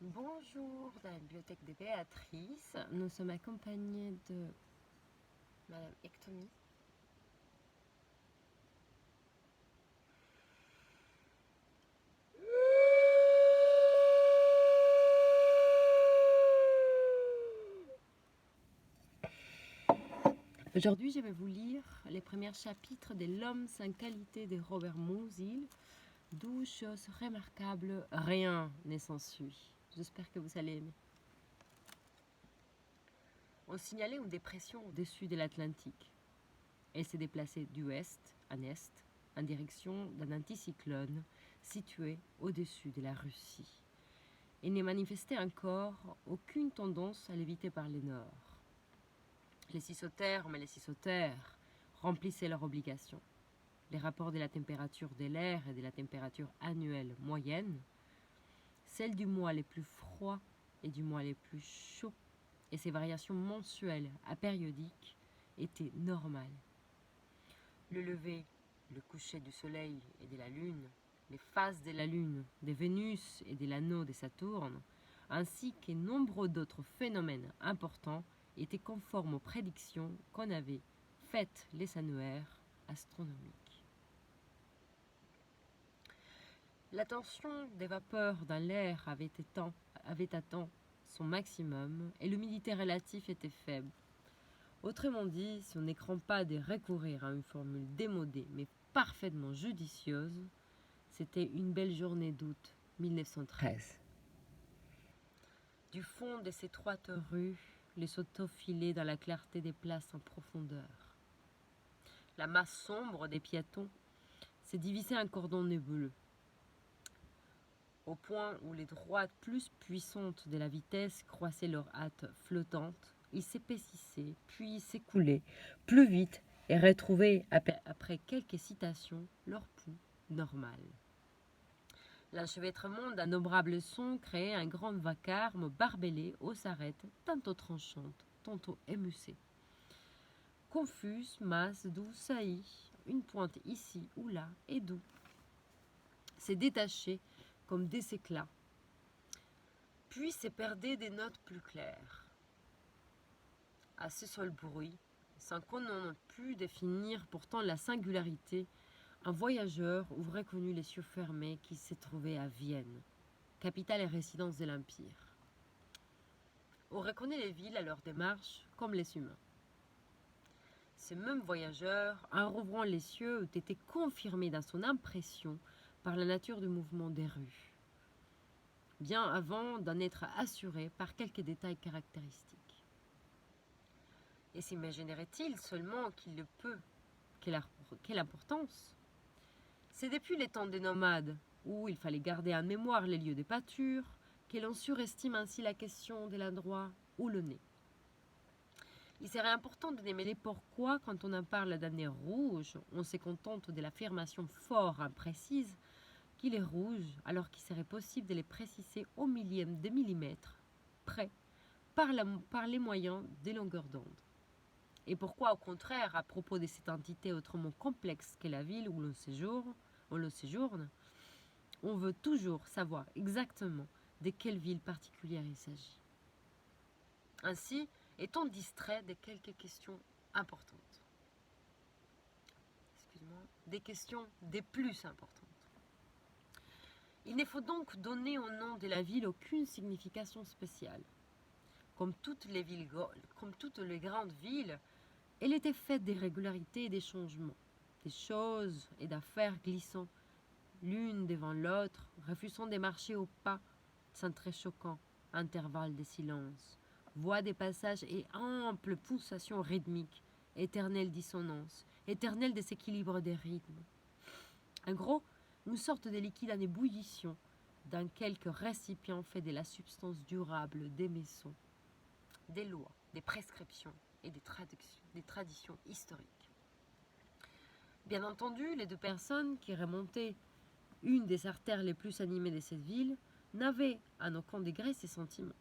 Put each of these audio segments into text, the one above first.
Bonjour, dans la bibliothèque de Béatrice. Nous sommes accompagnés de Madame Ectomy. Aujourd'hui, je vais vous lire les premiers chapitres de L'homme sans qualité de Robert Musil. 12 choses remarquables, rien n'est sans suite. J'espère que vous allez aimer. On signalait une dépression au-dessus de l'Atlantique. Elle s'est déplacée d'ouest en est, en direction d'un anticyclone situé au-dessus de la Russie. Il ne manifestait encore aucune tendance à l'éviter par le nord. Les isothermes et les isotères remplissaient leurs obligations. Les rapports de la température de l'air et de la température annuelle moyenne, celles du mois les plus froids et du mois les plus chauds, et ces variations mensuelles apériodiques étaient normales. Le lever, le coucher du soleil et de la lune, les phases de la lune, de Vénus et de l'anneau de Saturne, ainsi que nombreux d'autres phénomènes importants, étaient conformes aux prédictions qu'on avait faites les annuaires astronomiques. La tension des vapeurs dans l'air avait atteint son maximum et l'humidité relative était faible. Autrement dit, si on n'écran pas de recourir à une formule démodée mais parfaitement judicieuse, c'était une belle journée d'août 1913. Du fond de ces étroites rues, les autos filaient dans la clarté des places en profondeur. La masse sombre des piétons s'est divisée en cordon nébuleux, au point où les droites plus puissantes de la vitesse croisaient leur hâte flottante. Ils s'épaississaient, puis s'écoulaient plus vite et retrouvaient, après quelques citations, leur pouls normal. L'enchevêtrement d'innombrables sons créait un grand vacarme barbelé aux arêtes, tantôt tranchantes, tantôt émoussées. Confuses masses d'où saillit une pointe ici ou là, et d'où s'est détaché comme des éclats, puis se perdaient des notes plus claires. À ce seul bruit, sans qu'on en pût définir pourtant la singularité, un voyageur ouvrait connu les yeux fermés qui se trouvait à Vienne, capitale et résidence de l'Empire. On reconnaît les villes à leur démarche comme les humains. Ce même voyageur, en rouvrant les yeux, eût été confirmé dans son impression par la nature du mouvement des rues, bien avant d'en être assuré par quelques détails caractéristiques. Et s'imaginerait-il seulement qu'il le peut, quelle importance? C'est depuis les temps des nomades, où il fallait garder en mémoire les lieux des pâtures, que l'on surestime ainsi la question de l'endroit où le nez. Il serait important de démêler pourquoi, quand on en parle d'un nez rouge, on se contente de l'affirmation fort imprécise qu'il est rouge, alors qu'il serait possible de les préciser au millième de millimètre près par les moyens des longueurs d'onde. Et pourquoi, au contraire, à propos de cette entité autrement complexe qu'est la ville où l'on séjourne, on veut toujours savoir exactement de quelle ville particulière il s'agit. Ainsi, est-on distrait de quelques questions importantes. Des questions des plus importantes. Il ne faut donc donner au nom de la ville aucune signification spéciale. Comme toutes les grandes villes, elle était faite d'irrégularités et des changements, des choses et d'affaires glissant l'une devant l'autre, refusant de marcher au pas, sans très choquant intervalles de silence, voix des passages et amples pulsations rythmiques, éternelle dissonance, éternel déséquilibre des rythmes. En gros, une sorte de liquide en ébullition dans quelques récipients fait de la substance durable des maisons, des lois, des prescriptions et des traditions historiques. Bien entendu, les deux personnes qui remontaient une des artères les plus animées de cette ville n'avaient à aucun degré ces sentiments.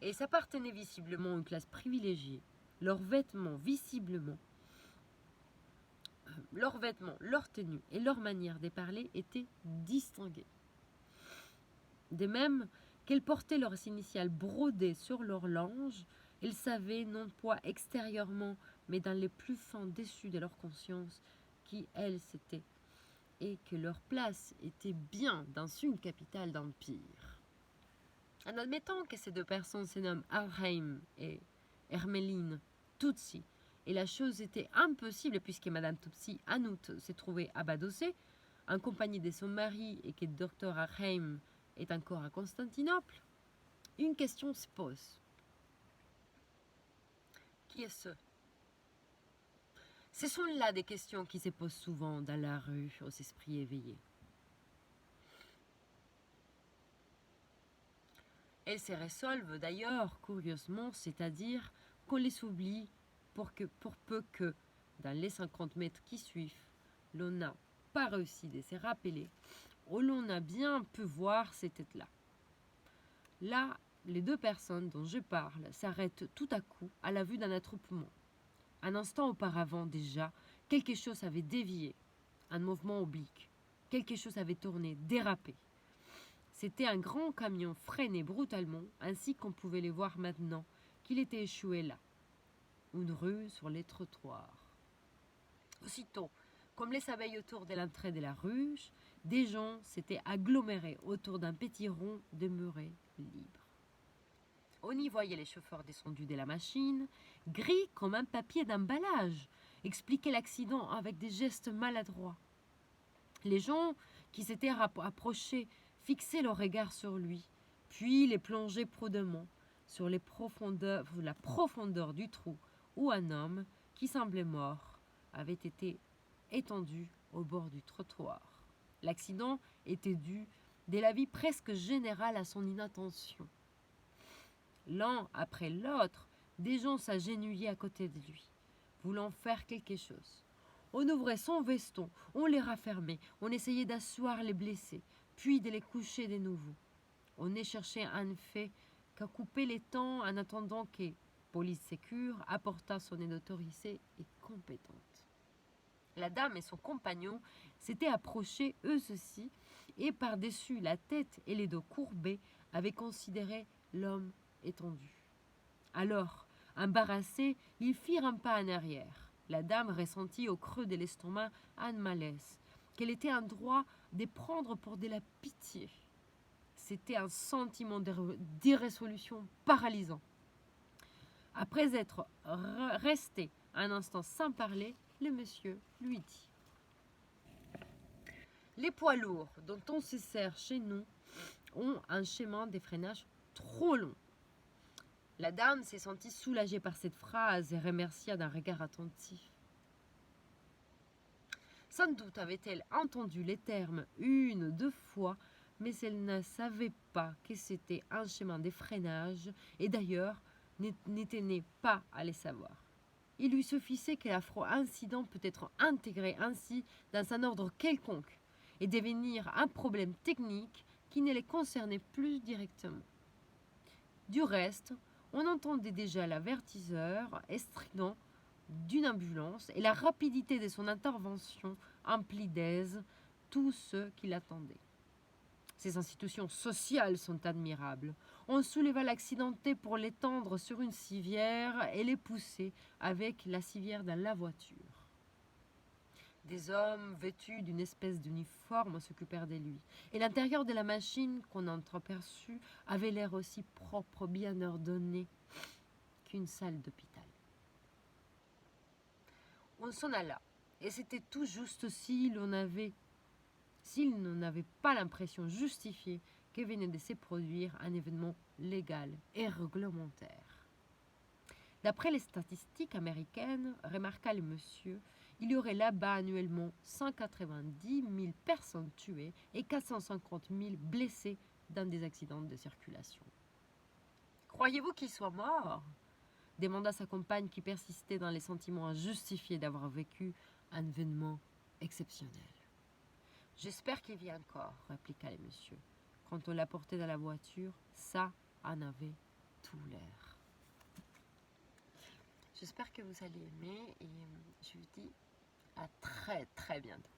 Et ils appartenaient visiblement à une classe privilégiée. Leurs vêtements, leur tenue et leur manière de parler étaient distingués. De même qu'elles portaient leurs initiales brodées sur leur linge, elles savaient, non point extérieurement, mais dans les plus fins déçus de leur conscience, qui elles étaient, et que leur place était bien dans une capitale d'empire. En admettant que ces deux personnes se nomment Arheim et Hermeline Tutsi, et la chose était impossible puisque Madame Tutsi, en août, se trouvait à Badossé, en compagnie de son mari, et que Dr Arheim est encore à Constantinople, une question se pose. Qui est-ce? Ce sont là des questions qui se posent souvent dans la rue aux esprits éveillés. Elles se résolvent d'ailleurs curieusement, c'est-à-dire qu'on les oublie pour peu que, dans les 50 mètres qui suivent, l'on n'a pas réussi de se rappeler, où l'on a bien pu voir ces têtes-là. Là, les deux personnes dont je parle s'arrêtent tout à coup à la vue d'un attroupement. Un instant auparavant déjà, quelque chose avait dévié, un mouvement oblique. Quelque chose avait tourné, dérapé. C'était un grand camion freiné brutalement, ainsi qu'on pouvait les voir maintenant, qu'il était échoué là. Une rue sur les trottoirs. Aussitôt, comme les abeilles autour de l'entrée de la ruche, des gens s'étaient agglomérés autour d'un petit rond demeuré libre. On y voyait les chauffeurs descendus de la machine, gris comme un papier d'emballage, expliquer l'accident avec des gestes maladroits. Les gens qui s'étaient approchés fixaient leur regard sur lui, puis les plongeaient prudemment sur la profondeur du trou où un homme qui semblait mort avait été étendu au bord du trottoir. L'accident était dû, de l'avis presque général, à son inattention. L'un après l'autre, des gens s'agenouillaient à côté de lui, voulant faire quelque chose. On ouvrait son veston, on les raffermait, on essayait d'asseoir les blessés, puis de les coucher de nouveau. On ne cherchait en effet qu'à couper les temps en attendant que Police Sécure apportât son aide autorisée et compétente. La dame et son compagnon s'étaient approchés eux aussi, et par-dessus la tête et les dos courbés avaient considéré l'homme étendu. Alors, embarrassés, ils firent un pas en arrière. La dame ressentit au creux de l'estomac un malaise, qu'elle était en droit de prendre pour de la pitié. C'était un sentiment d'irrésolution paralysant. Après être resté un instant sans parler, le monsieur lui dit: les poids lourds dont on se sert chez nous ont un chemin de freinage trop long. La dame s'est sentie soulagée par cette phrase et remercia d'un regard attentif. Sans doute avait-elle entendu les termes une ou deux fois, mais elle ne savait pas que c'était un chemin de freinage, et d'ailleurs n'était pas à les savoir. Il lui suffisait que l'afro-incident peut être intégré ainsi dans un ordre quelconque et devenir un problème technique qui ne les concernait plus directement. Du reste, on entendait déjà l'avertisseur strident d'une ambulance et la rapidité de son intervention emplit d'aise tous ceux qui l'attendaient. Ces institutions sociales sont admirables. On souleva l'accidenté pour l'étendre sur une civière et les pousser avec la civière dans la voiture. Des hommes vêtus d'une espèce d'uniforme s'occupèrent de lui, et l'intérieur de la machine qu'on entreaperçut avait l'air aussi propre, bien ordonné qu'une salle d'hôpital. On s'en alla, et c'était tout juste s'il n'en avait pas l'impression justifiée que venait de se produire un événement légal et réglementaire. D'après les statistiques américaines, remarqua le monsieur, il y aurait là-bas annuellement 190 000 personnes tuées et 450 000 blessées dans des accidents de circulation. Croyez-vous qu'il soit mort ? Demanda sa compagne qui persistait dans les sentiments injustifiés d'avoir vécu un événement exceptionnel. J'espère qu'il vit encore, répliqua le monsieur. Quand on l'a porté dans la voiture, ça en avait tout l'air. J'espère que vous allez aimer et je vous dis à très très bientôt.